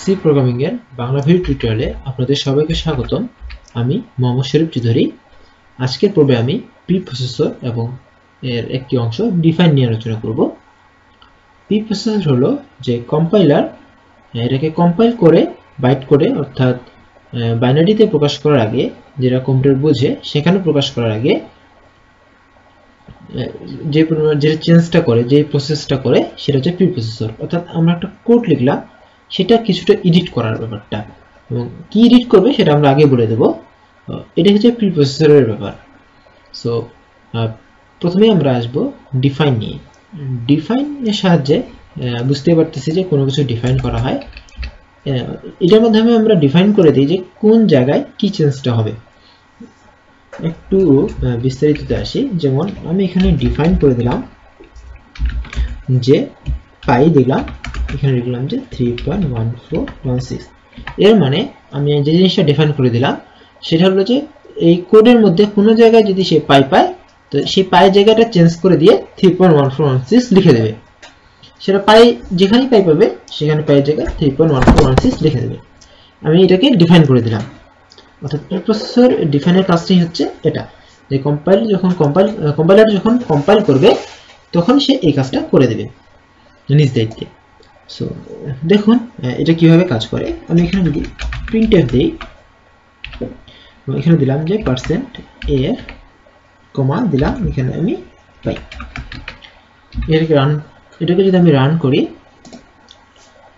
C programming এর Bangla video টিউটোরিয়ালে আপনাদের সবাইকে স্বাগতম। আমি মোহাম্মদ শরীফ চৌধুরী। আজকের পর্বে আমি প্রি প্রসেসর এবং এর একটি অংশ ডিফাইন নিয়ে আলোচনা করব। প্রি প্রসেসর হলো যে কম্পাইলার এটাকে কম্পাইল করে বাইট করে অর্থাৎ বাইনারিতে প্রকাশ করার আগে, যেটা কম্পিউটার বোঝে সেখানে প্রকাশ করার আগে যে চেঞ্জটা করে, যে প্রসেসটা করে সেটা হচ্ছে প্রি প্রসেসর। অর্থাৎ আমরা একটা কোড লিখলাম, সেটা কিছুটা এডিট করার ব্যাপারটা, এবং কি এডিট করবে সেটা আমরা আগে বলে দেব। এটা হচ্ছে প্রি প্রসেসরের ব্যাপার। সো প্রথমে আমরা আসবো ডিফাইন নিয়ে। ডিফাইনের সাহায্যে বুঝতে পারতেছি যে কোনো কিছু ডিফাইন করা হয়। এটার মাধ্যমে আমরা ডিফাইন করে দিই যে কোন জায়গায় কি চেঞ্জটা হবে। একটু বিস্তারিততে আসি। যেমন আমি এখানে ডিফাইন করে দিলাম যে পাই দিলাম, এখানে লিখলাম যে 3.1416। এর মানে আমি যে জিনিসটা ডিফাইন করে দিলাম সেটা হলো যে এই কোডের মধ্যে কোনো জায়গায় যদি সে পাই পায়, তো সেই পাই জায়গাটা চেঞ্জ করে দিয়ে 3.1416 লিখে দেবে। সেটা পাই যেখানেই পাই পাবে সেখানে পাই জায়গায় 3.1416 লিখে দেবে। আমি এটাকে ডিফাইন করে দিলাম। অর্থাৎ প্রি প্রসেসর ডিফাইনের কাজটাই হচ্ছে এটা, যে কম্পাইলার যখন কম্পাইল করবে তখন সে এই কাজটা করে দেবে নিজ দায়িত্বে। সো দেখুন এটা কিভাবে কাজ করে। আমি এখানে যদি প্রিন্টএফ দিই, এখানে দিলাম যে %a কমা দিলাম এখানে আমি পাই। এটাকে যদি আমি রান করি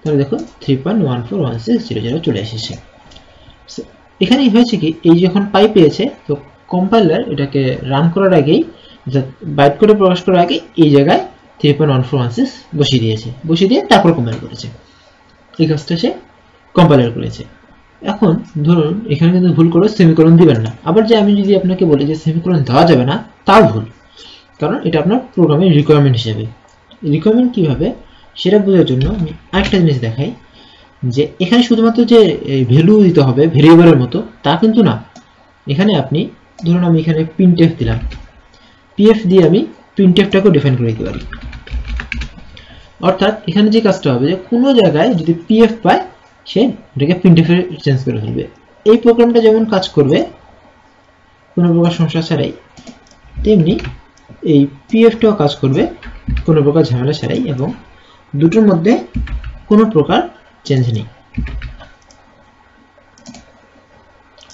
তাহলে দেখো 3.141600 চলে এসেছে। এখানে হয়েছে কি, এই যখন পাই পেয়েছে তো কম্পাইলার এটাকে রান করার আগেই, বাইট করে প্রকাশ করার আগে এই জায়গায় 3.1416 বসিয়ে দিয়েছে, বসিয়ে দিয়ে তারপর কম্পাইল করেছে। এই কাজটা সে কম্পাইলার করেছে। এখন ধরুন এখানে কিন্তু ভুল করে সেমিকোলন দিবেন না। আবার যে আমি যদি আপনাকে বলি যে সেমিকোলন দেওয়া যাবে না, তাও ভুল, কারণ এটা আপনার প্রোগ্রামের রিকোয়ারমেন্ট হিসেবে। রিকোয়ারমেন্ট কিভাবে সেটা বোঝার জন্য আমি আরেকটা জিনিস দেখাই, যে এখানে শুধুমাত্র যে ভ্যালু দিতে হবে ভেরিয়েবলের মতো তা কিন্তু না। এখানে আপনি ধরুন আমি এখানে প্রিন্টএফ দিলাম, পিএফ দিয়ে আমি প্রিন্টএফটাকেও ডিফাইন করে দিতে পারি। অর্থাৎ এখানে যে কাজটা হবে যে কোনো জায়গায় যদি পিএফ পায় সে এটাকে প্রিন্টএফে চেঞ্জ করে ফেলবে। এই প্রোগ্রামটা যেমন কাজ করবে কোনো প্রকার সমস্যা ছাড়াই, তেমনি এই পিএফটাও কাজ করবে কোনো প্রকার ঝামেলা ছাড়াই, এবং দুটোর মধ্যে কোনো প্রকার চেঞ্জ নেই,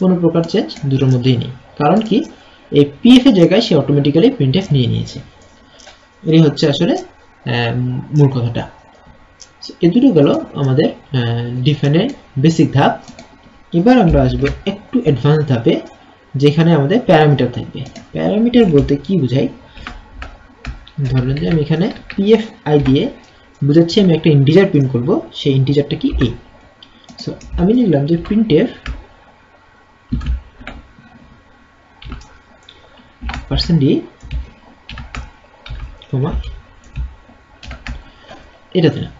কোনো প্রকার চেঞ্জ দুটোর মধ্যেই নেই। কারণ কি, এই পিএফ এর জায়গায় সে অটোমেটিক্যালি প্রিন্টএফ নিয়ে নিয়েছে। এই হচ্ছে আসলে মূল কথাটা। এই দুটো গেল আমাদের ডিফাইনের বেসিক ধাপ। এবার আমরা আসবো একটু অ্যাডভান্স ধাপে, যেখানে আমাদের প্যারামিটার থাকবে। প্যারামিটার বলতে কি বোঝাই, ধরুন যে আমি এখানে পিএফ আই দিয়ে বুঝাচ্ছি আমি একটা ইন্টিজার প্রিন্ট করব, সেই ইন্টিজারটা কি a। সো আমি লিখলাম যে প্রিন্টএফ %d কমা এটা দিলাম।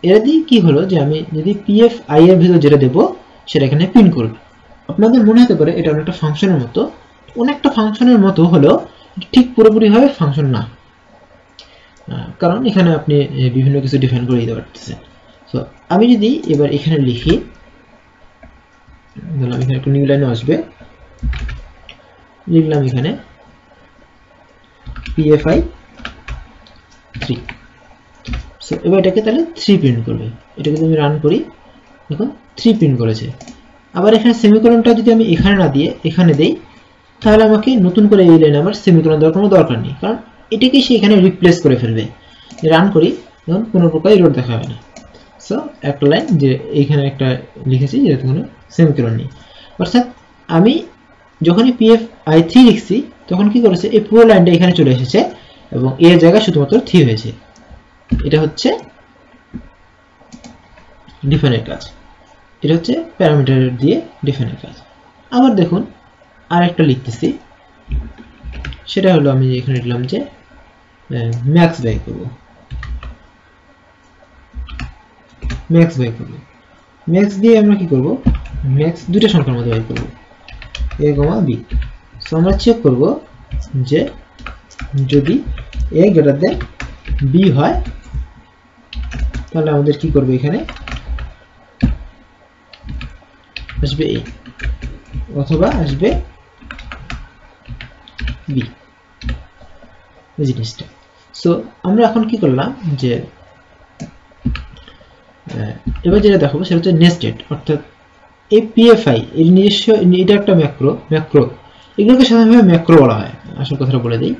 এটা দিয়ে কি হলো যে আমি যদি পিএফ আই এর ভিতর যেটা দেবো সেটা এখানে প্রিন্ট করবে। আপনাদের মনে হতে পারে এটা অনেকটা ফাংশনের মতো, অনেকটা ফাংশনের মতো হলেও ঠিক পুরোপুরিভাবে ফাংশন না, কারণ এখানে আপনি বিভিন্ন কিছু ডিফাইন করে দিতে পারতেছেন। সো আমি যদি এবার এখানে লিখি, ধরলাম এখানে একটা নিউ লাইনে আসবে, লিখলাম এখানে pfi 3। সো এবার এটাকে তাহলে 3 প্রিন্ট করবে। এটাকে যদি আমি রান করি, দেখুন 3 প্রিন্ট করেছে। আবার এখানে সেমিকোলনটা যদি আমি এখানে না দিয়ে এখানে দেই, তাহলে আমাকে নতুন করে এই লাইনে আমার সেমিকোলন দেওয়ার কোনো দরকার নেই, কারণ এটাকে সে এখানে রিপ্লেস করে ফেলবে। রান করি, তখন কোনো প্রকার এরর দেখা হবে না। সো একটা লাইন যে এইখানে একটা লিখেছি যেহেতু কোনো সেমিকোলন নেই। অর্থাৎ আমি যখনই pf_i3 লিখছি তখন কি করেছে, এই পুরো লাইনটা এখানে চলে এসেছে এবং এর জায়গায় শুধুমাত্র 3 হয়েছে। এটা হচ্ছে ডিফাইনের কাজ, এটা হচ্ছে প্যারামিটার দিয়ে ডিফাইনের কাজ। আবার দেখুন আরেকটা লিখতেছি, সেটা হলো আমি এখানে লিখলাম যে ম্যাক্স বাই করব, ম্যাক্স বাই করব। ম্যাক্স দিয়ে আমরা কি করব, ম্যাক্স দুটো সংখ্যার মধ্যে বাই করব, a, b। সো আমরা চেক করব যে যদি a গ্রেটার দেন b হয়, তাহলে আমাদের কি করবে, এখানে আসবে a অথবা আসবে b এই জিনিসটা। সো আমরা এখন কি করলাম যে এবার যেটা দেখাবো সেটা হচ্ছে নেস্টেড, অর্থাৎ এই পিএফআই এর নিজস্ব, এটা একটা ম্যাক্রো এগুলোকে সাধারণভাবে ম্যাক্রো বলা হয়। আসল কথাটা বলে দিই,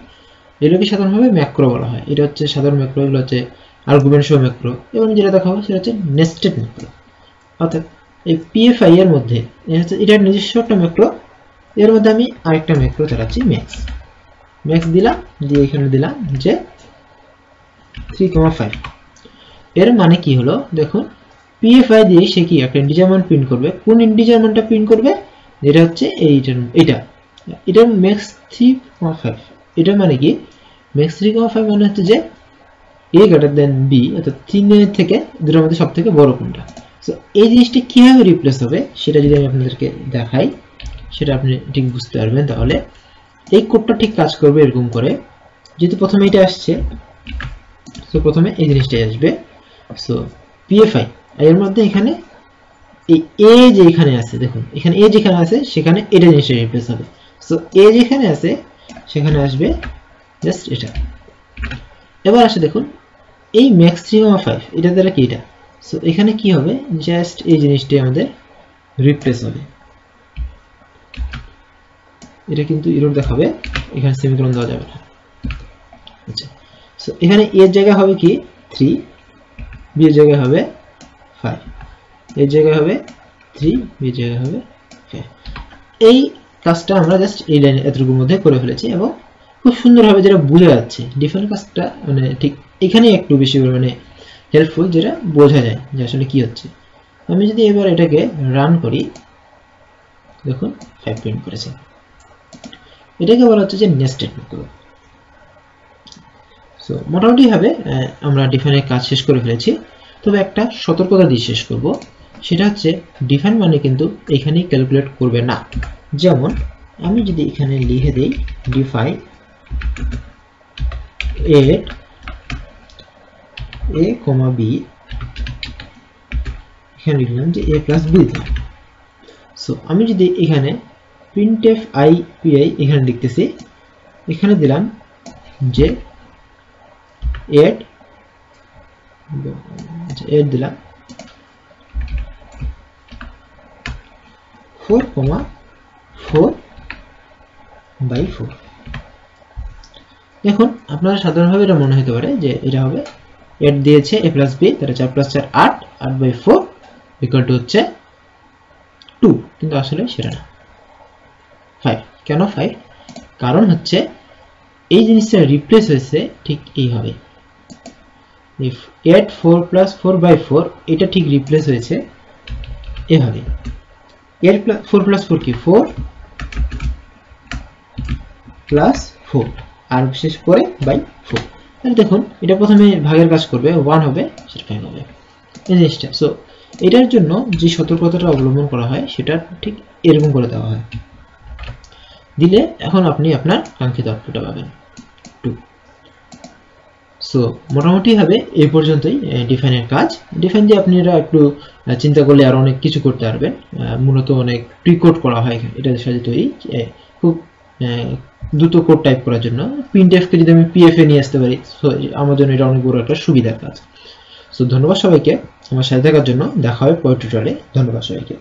এগুলোকে সাধারণভাবে ম্যাক্রো বলা হয়। এটা হচ্ছে সাধারণ ম্যাক্রো, এগুলো হচ্ছে আর্গুমেন্ট সহ ম্যাক্রো। এবং যেটা দেখাবো সেটা হচ্ছে নেস্টেড ম্যাক্রো, অর্থাৎ এই পিএফআই এর মধ্যে এটার নিজস্ব একটা ম্যাক্রো, এর মধ্যে আমি আরেকটা ম্যাক্রো চালাচ্ছি ম্যাক্স দিলাম, দিয়ে এখানে দিলাম যে 3,5। এর মানে কি হলো দেখুন, পিএফআই দিয়ে সে কি একটা ইন্টিজার মান প্রিন্ট করবে। কোন ইন্টিজার মানটা প্রিন্ট করবে? যেটা হচ্ছে এটার ম্যাক্স 3,5। এটা মানে কি ম্যাক্স 3,5 মানে হচ্ছে যে a গ্রেটার দেন b, অর্থাৎ 3 থেকে দুটোর মধ্যে সবথেকে বড় কোনটা। সো এই জিনিসটা কিভাবে রিপ্লেস হবে সেটা যদি আমি আপনাদেরকে দেখাই, সেটা আপনি ঠিক বুঝতে পারবেন। তাহলে এই কোডটা ঠিক কাজ করবে এরকম করে, যেহেতু প্রথমে এটা আসছে, সো প্রথমে এই জিনিসটাই আসবে। সো পিএফআই এর মধ্যে এখানে এই এ যে এখানে আছে, দেখুন এখানে এ যেখানে আছে সেখানে এটা জিনিসটা রিপ্লেস হবে। সো এ যেখানে আছে সেখানে আসবে জাস্ট এটা। এবার আসে দেখুন এই ম্যাক্স 3,5 এটা দ্বারা কি এটা, সো এখানে কি হবে, জাস্ট এই জিনিসটাই আমাদের রিপ্লেস হবে। এটা কিন্তু এরর দেখাবে, এখানে সেমিকোলন দেওয়া যাবে না। আচ্ছা, সো এখানে এর জায়গা হবে কি 3, বি এর জায়গা হবে 5, এর জায়গা হবে 3, বি এর জায়গা হবে 5। এই কাজটা আমরা জাস্ট এই লাইন এতটুকুর মধ্যে করে ফেলেছি এবং খুব সুন্দরভাবে যেটা বোঝা যাচ্ছে। ডিফারেন্ট কাজটা মানে ঠিক এখানে একটু বেশি মানে হেল্পফুল, যেটা বোঝা যায় যে আসলে কি হচ্ছে। আমি যদি এবার এটাকে রান করি, দেখুন 5 প্রিন্ট করেছে। এটাকে বলা হচ্ছে যে নেস্টেড ম্যাক্রো। সো মোটামুটি ভাবে আমরা ডিফাইনের কাজ শেষ করে ফেলেছি। তবে একটা সতর্কতা দিয়ে শেষ করব, সেটা হচ্ছে ডিফাইন মানে কিন্তু এখানেই ক্যালকুলেট করবে না। যেমন আমি যদি এখানে লিখে দেই ডিফাইন এট a, b, এখানে লিখলাম যে a প্লাস b দিলাম। সো আমি যদি এখানে printf pi এখানে লিখতেছি, এখানে দিলাম যে add দিলাম 4,4/4। দেখুন আপনারা সাধারণভাবে এটা মনে হতে পারে যে এটা হবে add দিয়েছে a প্লাস b, তাহলে 4 প্লাস 4 8, 8/4 ইকুয়াল টু হচ্ছে 2, কিন্তু আসলে সেটা না, 5। কেন 5? কারণ হচ্ছে এই জিনিসটা রিপ্লেস হয়েছে ঠিক এইভাবে, if add 4 plus 4/4 এটা ঠিক রিপ্লেস হয়েছে এভাবে। 4 plus 4 কি 4 plus 4 আর বিশেষ করে বাই 4। তাহলে দেখুন এটা প্রথমে ভাগের কাজ করবে, 1 হবে সেটা 5 হবে এই জিনিসটা। সো এটার জন্য যে সতর্কতাটা অবলম্বন করা হয় সেটা ঠিক এরকম করে দেওয়া হয়, দিলে এখন আপনি আপনার কাঙ্ক্ষিত আউটপুটটা পাবেন 2। সো মোটামুটি ভাবে এই পর্যন্তই ডিফাইনের কাজ। ডিফাইন দিয়ে আপনারা একটু চিন্তা করলে আর অনেক কিছু করতে পারবেন। মূলত অনেক প্রিকোড করা হয় এটার সাথে তৈরি, খুব দ্রুত কোড টাইপ করার জন্য। printf কে যদি আমি pf এ নিয়ে আসতে পারি, সো আমার জন্য এটা অনেক বড় একটা সুবিধার কাজ। সো ধন্যবাদ সবাইকে আমার সাথে থাকার জন্য। দেখা হবে পরের টিউটোরিয়ালে। ধন্যবাদ সবাইকে।